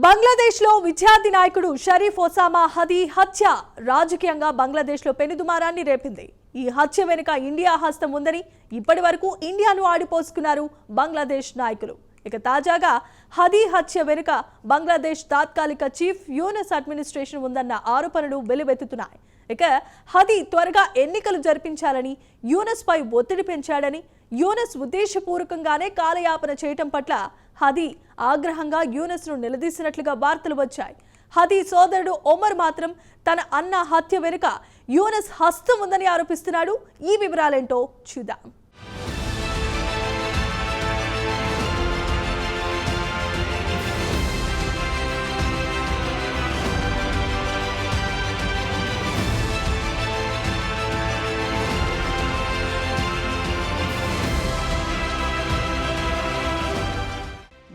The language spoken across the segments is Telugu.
బంగ్లాదేశ్లో విద్యార్థి నాయకుడు షరీఫ్ ఒసామా హదీ హత్య రాజకీయంగా బంగ్లాదేశ్లో పెనుదుమారాన్ని రేపింది. ఈ హత్య వెనుక ఇండియా హస్తం ఉందని ఇప్పటివరకు ఇండియాను ఆడిపోసుకున్నారు బంగ్లాదేశ్ నాయకులు. ఇక తాజాగా హదీ హత్య వెనుక బంగ్లాదేశ్ తాత్కాలిక చీఫ్ యూనస్ అడ్మినిస్ట్రేషన్ ఉందన్న ఆరోపణలు వెలువెత్తుతున్నాయి. ఇక హదీ త్వరగా ఎన్నికలు జరిపించాలని యూనస్ పై ఒత్తిడి పెంచాడని, యూనస్ ఉద్దేశపూర్వకంగానే కాలయాపన చేయటం పట్ల హదీ ఆగ్రహంగా యూనస్ ను నిలదీసినట్లుగా వార్తలు వచ్చాయి. హదీ సోదరుడు ఒమర్ మాత్రం తన అన్న హత్య వెనుక యూనస్ హస్తం ఉందని ఆరోపిస్తున్నాడు. ఈ వివరాలేంటో చూద్దాం.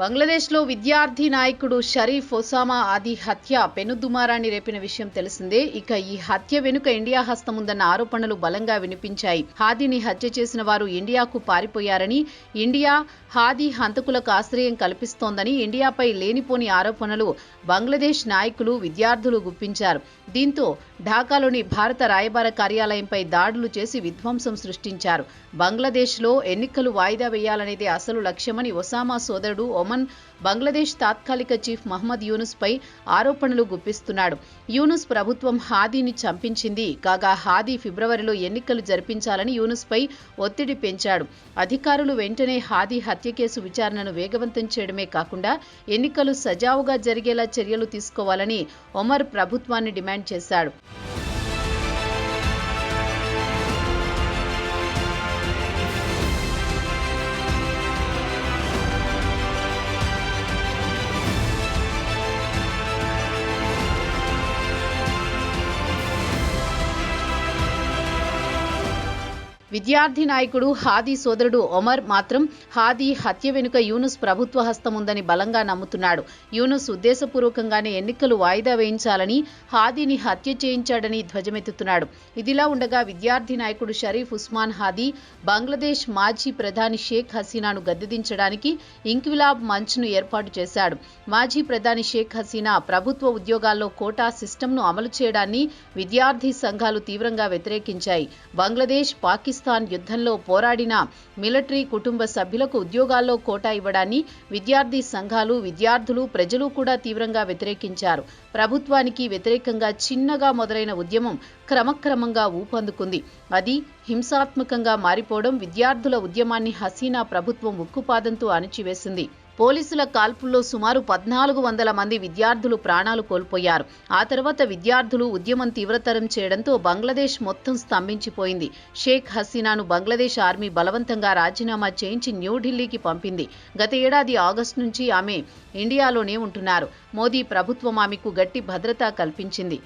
బంగ్లాదేశ్లో విద్యార్థి నాయకుడు షరీఫ్ ఒసామా హదీ హత్య పెనుదుమారాన్ని రేపిన విషయం తెలిసిందే. ఇక ఈ హత్య వెనుక ఇండియా హస్తం ఉందన్న ఆరోపణలు బలంగా వినిపించాయి. హాదీని హత్య చేసిన వారు ఇండియాకు పారిపోయారని, ఇండియా హాదీ హంతకులకు ఆశ్రయం కల్పిస్తోందని ఇండియాపై లేనిపోని ఆరోపణలు బంగ్లాదేశ్ నాయకులు, విద్యార్థులు గుప్పించారు. దీంతో ఢాకాలోని భారత రాయబార కార్యాలయంపై దాడులు చేసి విధ్వంసం సృష్టించారు. బంగ్లాదేశ్లో ఎన్నికలు వాయిదా వేయాలనేదే అసలు లక్ష్యమని ఒసామా సోదరుడు ఒమన్ బంగ్లాదేశ్ తాత్కాలిక చీఫ్ మహ్మద్ యూనుస్ పై ఆరోపణలు గుప్పిస్తున్నాడు. యూనుస్ ప్రభుత్వం హాదీని చంపించింది. కాగా హాదీ ఫిబ్రవరిలో ఎన్నికలు జరిపించాలని యూనుస్ పై ఒత్తిడి పెంచాడు. అధికారులు వెంటనే హాదీ హత్య కేసు విచారణను వేగవంతం చేయడమే కాకుండా ఎన్నికలు సజావుగా జరిగేలా చర్యలు తీసుకోవాలని ఒమర్ ప్రభుత్వాన్ని డిమాండ్ చేశాడు. విద్యార్థి నాయకుడు హాదీ సోదరుడు ఒమర్ మాత్రం హాదీ హత్య వెనుక యూనుస్ ప్రభుత్వ హస్తం ఉందని బలంగా నమ్ముతున్నాడు. యూనుస్ ఉద్దేశపూర్వకంగానే ఎన్నికలు వాయిదా వేయించాలని, హాదీని హత్య చేయించాడని ధ్వజమెత్తుతున్నాడు. ఇదిలా ఉండగా విద్యార్థి నాయకుడు షరీఫ్ ఉస్మాన్ హాదీ బంగ్లాదేశ్ మాజీ ప్రధాని షేక్ హసీనాను గద్దెదించడానికి ఇంక్విలాబ్ మంచ్ను ఏర్పాటు చేశాడు. మాజీ ప్రధాని షేక్ హసీనా ప్రభుత్వ ఉద్యోగాల్లో కోటా సిస్టమ్ను అమలు చేయడాన్ని విద్యార్థి సంఘాలు తీవ్రంగా వ్యతిరేకించాయి. బంగ్లాదేశ్, పాకిస్తాన్ యుద్ధంలో పోరాడిన మిలిటరీ కుటుంబ సభ్యులకు ఉద్యోగాల్లో కోటా ఇవ్వడాన్ని విద్యార్థి సంఘాలు, విద్యార్థులు, ప్రజలు కూడా తీవ్రంగా వ్యతిరేకించారు. ప్రభుత్వానికి వ్యతిరేకంగా చిన్నగా మొదలైన ఉద్యమం క్రమక్రమంగా ఊపందుకుంది. అది హింసాత్మకంగా మారిపోవడం విద్యార్థుల ఉద్యమాన్ని హసీనా ప్రభుత్వం ఉక్కుపాదంతో అణిచివేసింది. పోలీసుల కాల్పుల్లో సుమారు 1400 మంది విద్యార్థులు ప్రాణాలు కోల్పోయారు. ఆ తర్వాత విద్యార్థులు ఉద్యమం తీవ్రతరం చేయడంతో బంగ్లాదేశ్ మొత్తం స్తంభించిపోయింది. షేక్ హసీనాను బంగ్లాదేశ్ ఆర్మీ బలవంతంగా రాజీనామా చేయించి న్యూఢిల్లీకి పంపింది. గత ఏడాది ఆగస్టు నుంచి ఆమె ఇండియాలోనే ఉంటున్నారు. మోదీ ప్రభుత్వం ఆమెకు గట్టి భద్రత కల్పించింది.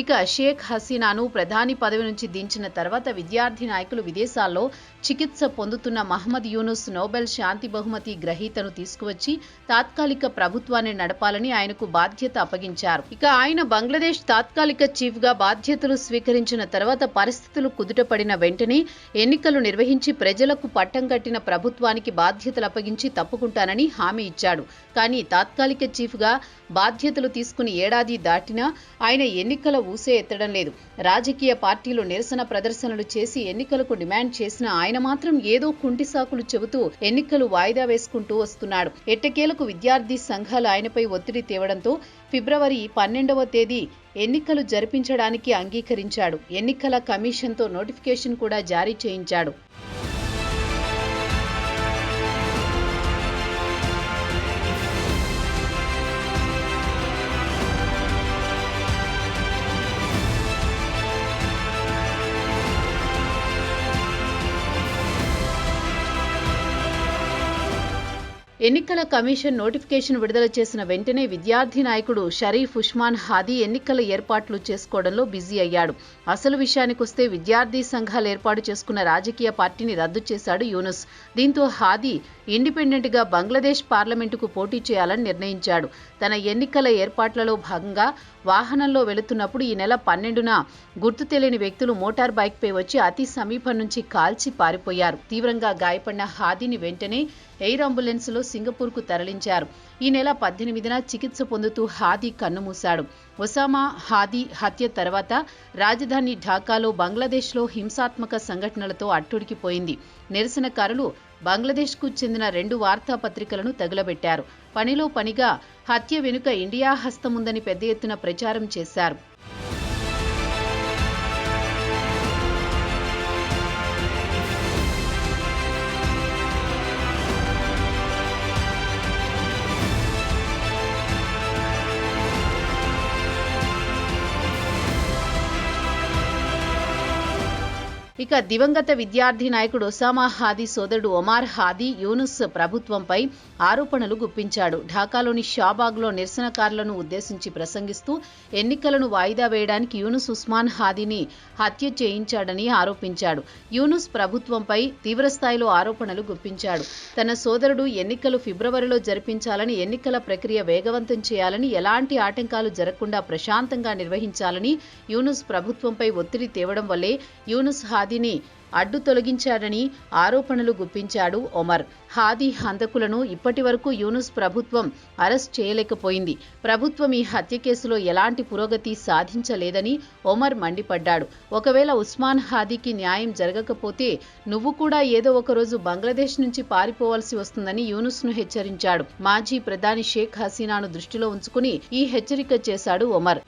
ఇక షేక్ హసీనాను ప్రధాని పదవి నుంచి దించిన తర్వాత విద్యార్థి నాయకులు విదేశాల్లో చికిత్స పొందుతున్న మహ్మద్ యూనుస్ నోబెల్ శాంతి బహుమతి గ్రహీతను తీసుకువచ్చి తాత్కాలిక ప్రభుత్వాన్ని నడపాలని ఆయనకు బాధ్యత అప్పగించారు. ఇక ఆయన బంగ్లాదేశ్ తాత్కాలిక చీఫ్ గా బాధ్యతలు స్వీకరించిన తర్వాత పరిస్థితులు కుదుటపడిన వెంటనే ఎన్నికలు నిర్వహించి ప్రజలకు పట్టం కట్టిన ప్రభుత్వానికి బాధ్యతలు అప్పగించి తప్పుకుంటానని హామీ ఇచ్చాడు. కానీ తాత్కాలిక చీఫ్ గా బాధ్యతలు తీసుకుని ఏడాది దాటినా ఆయన ఎన్నికల ఊసే ఎత్తడం లేదు. రాజకీయ పార్టీలు నిరసన ప్రదర్శనలు చేసి ఎన్నికలకు డిమాండ్ చేసినా ఆయన మాత్రం ఏదో కుంటి సాకులు చెబుతూ ఎన్నికలు వాయిదా వేసుకుంటూ వస్తున్నాడు. ఎట్టకేలకు విద్యార్థి సంఘాలు ఆయనపై ఒత్తిడి తేవడంతో ఫిబ్రవరి 12వ తేదీ ఎన్నికలు జరిపించడానికి అంగీకరించాడు. ఎన్నికల కమిషన్తో నోటిఫికేషన్ కూడా జారీ చేయించాడు. ఎన్నికల కమిషన్ నోటిఫికేషన్ విడుదల చేసిన వెంటనే విద్యార్థి నాయకుడు షరీఫ్ ఉస్మాన్ హాదీ ఎన్నికల ఏర్పాట్లు చేసుకోవడంలో బిజీ అయ్యాడు. అసలు విషయానికొస్తే విద్యార్థి సంఘాలు ఏర్పాటు చేసుకున్న రాజకీయ పార్టీని రద్దు చేశాడు యూనుస్. దీంతో హాదీ ఇండిపెండెంట్ గా బంగ్లాదేశ్ పార్లమెంటుకు పోటీ చేయాలని నిర్ణయించాడు. తన ఎన్నికల ఏర్పాట్లలో భాగంగా వాహనంలో వెళుతున్నప్పుడు ఈ నెల 12న గుర్తు తెలియని వ్యక్తులు మోటార్ బైక్ పై వచ్చి అతి సమీపం నుంచి కాల్చి పారిపోయారు. తీవ్రంగా గాయపడిన హాదీని వెంటనే ఎయిర్ అంబులెన్స్ లో సింగపూర్కు తరలించారు. ఈ నెల 18న చికిత్స పొందుతూ హాదీ కన్నుమూశాడు. ఒసామా హాదీ హత్య తర్వాత రాజధాని ఢాకాలో బంగ్లాదేశ్లో హింసాత్మక సంఘటనలతో అట్టుడికిపోయింది. నిరసనకారులు బంగ్లాదేశ్కు చెందిన 2 వార్తాపత్రికలను తగులబెట్టారు. పనిలో పనిగా హత్య వెనుక ఇండియా హస్తముందని పెద్ద ఎత్తున ప్రచారం చేశారు. ఇక దివంగత విద్యార్థి నాయకుడు ఒసామా హాదీ సోదరుడు ఒమర్ హాదీ యూనుస్ ప్రభుత్వంపై ఆరోపణలు గుప్పించాడు. ఢాకాలోని షాబాగ్లో నిరసనకారులను ఉద్దేశించి ప్రసంగిస్తూ ఎన్నికలను వాయిదా వేయడానికి యూనుస్ ఉస్మాన్ హాదీని హత్య చేయించాడని ఆరోపించాడు. యూనుస్ ప్రభుత్వంపై తీవ్రస్థాయిలో ఆరోపణలు గుప్పించాడు. తన సోదరుడు ఎన్నికలు ఫిబ్రవరిలో జరిపించాలని, ఎన్నికల ప్రక్రియ వేగవంతం చేయాలని, ఎలాంటి ఆటంకాలు జరగకుండా ప్రశాంతంగా నిర్వహించాలని యూనుస్ ప్రభుత్వంపై ఒత్తిడి తేవడం వల్లే యూనుస్ హాదీని అడ్డు తొలగించాడని ఆరోపణలు గుప్పించాడు ఒమర్. హాదీ హంతకులను ఇప్పటి వరకు యూనుస్ ప్రభుత్వం అరెస్ట్ చేయలేకపోయింది. ప్రభుత్వం ఈ హత్య కేసులో ఎలాంటి పురోగతి సాధించలేదని ఒమర్ మండిపడ్డాడు. ఒకవేళ ఉస్మాన్ హాదీకి న్యాయం జరగకపోతే నువ్వు కూడా ఏదో ఒక రోజు బంగ్లాదేశ్ నుంచి పారిపోవాల్సి వస్తుందని యూనుస్ను హెచ్చరించాడు. మాజీ ప్రధాని షేక్ హసీనాను దృష్టిలో ఉంచుకుని ఈ హెచ్చరిక చేశాడు ఒమర్.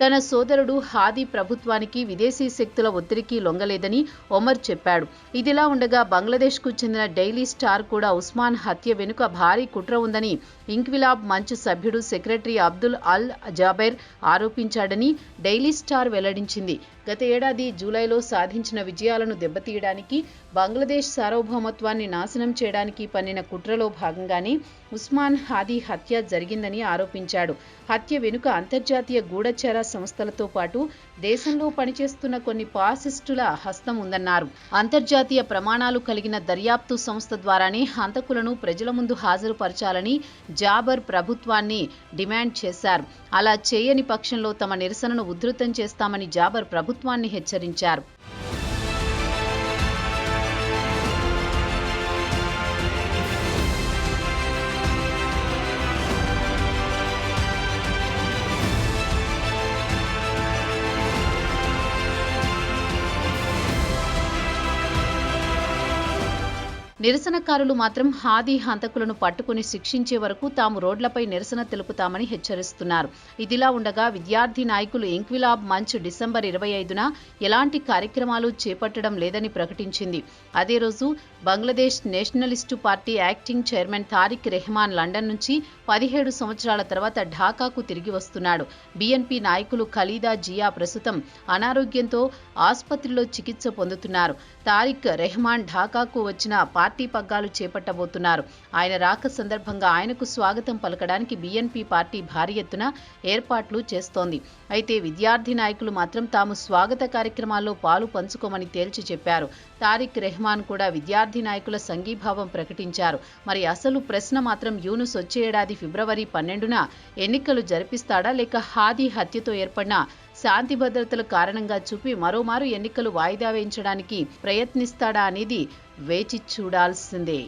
తన సోదరుడు హాదీ ప్రభుత్వానికి విదేశీ శక్తుల ఒత్తిడికి లొంగలేదని ఒమర్ చెప్పాడు. ఇదిలా ఉండగా బంగ్లాదేశ్కు చెందిన డైలీ స్టార్ కూడా ఉస్మాన్ హత్య వెనుక భారీ కుట్ర ఉందని ఇంక్విలాబ్ మంచ్ సభ్యుడు సెక్రటరీ అబ్దుల్ అల్ జాబెర్ ఆరోపించాడని డైలీ స్టార్ వెల్లడించింది. గత ఏడాది జూలైలో సాధించిన విజయాలను దెబ్బతీయడానికి, బంగ్లాదేశ్ సార్వభౌమత్వాన్ని నాశనం చేయడానికి పన్నిన కుట్రలో భాగంగానే ఉస్మాన్ హాదీ హత్య జరిగిందని ఆరోపించాడు. హత్య వెనుక అంతర్జాతీయ గూఢచర సంస్థలతో పాటు దేశంలో పనిచేస్తున్న కొన్ని ఫాసిస్టుల హస్తం ఉందన్నారు. అంతర్జాతీయ ప్రమాణాలు కలిగిన దర్యాప్తు సంస్థ ద్వారానే హంతకులను ప్రజల ముందు హాజరుపరచాలని జాబర్ ప్రభుత్వాన్ని డిమాండ్ చేశారు. అలా చేయని పక్షంలో తమ నిరసనను ఉధృతం చేస్తామని జాబర్ ప్రభుత్వాన్ని హెచ్చరించారు. నిరసనకారులు మాత్రం హాదీ హంతకులను పట్టుకుని శిక్షించే వరకు తాము రోడ్లపై నిరసన తెలుపుతామని హెచ్చరిస్తున్నారు. ఇదిలా ఉండగా విద్యార్థి నాయకులు ఇంక్విలాబ్ మంచ్ డిసెంబర్ 25న ఎలాంటి కార్యక్రమాలు చేపట్టడం లేదని ప్రకటించింది. అదే రోజు Bangladesh Nationalist Party acting chairman Tarique Rahman London నుంచి 17 సంవత్సరాల తర్వాత ఢాకాకు తిరిగి వస్తున్నాడు. బీఎన్పీ నాయకులు ఖలీదా జియా ప్రస్తుతం అనారోగ్యంతో ఆసుపత్రిలో చికిత్స పొందుతున్నారు. తారిక్ రెహమాన్ ఢాకాకు వచ్చిన పార్టీ పగ్గాలు చేపట్టబోతున్నారు. ఆయన రాక సందర్భంగా ఆయనకు స్వాగతం పలకడానికి బీఎన్పీ పార్టీ భారీ ఎత్తున ఏర్పాట్లు చేస్తోంది. అయితే విద్యార్థి నాయకులు మాత్రం తాము స్వాగత కార్యక్రమాల్లో పాలు పంచుకోమని తేల్చి చెప్పారు. తారిక్ రెహమాన్ కూడా విద్యార్థి నాయకుల సంఘీభావం ప్రకటించారు. మరి అసలు ప్రశ్న మాత్రం యూనుస్ వచ్చే ఏడాది ఫిబ్రవరి 12న ఎన్నికలు జరిపిస్తాడా, లేక హాదీ హత్యతో ఏర్పడిన శాంతి భద్రతల కారణంగా చూపి మరోమారు ఎన్నికలు వాయిదా వేయించడానికి ప్రయత్నిస్తాడా అనేది వేచి చూడాల్సిందే.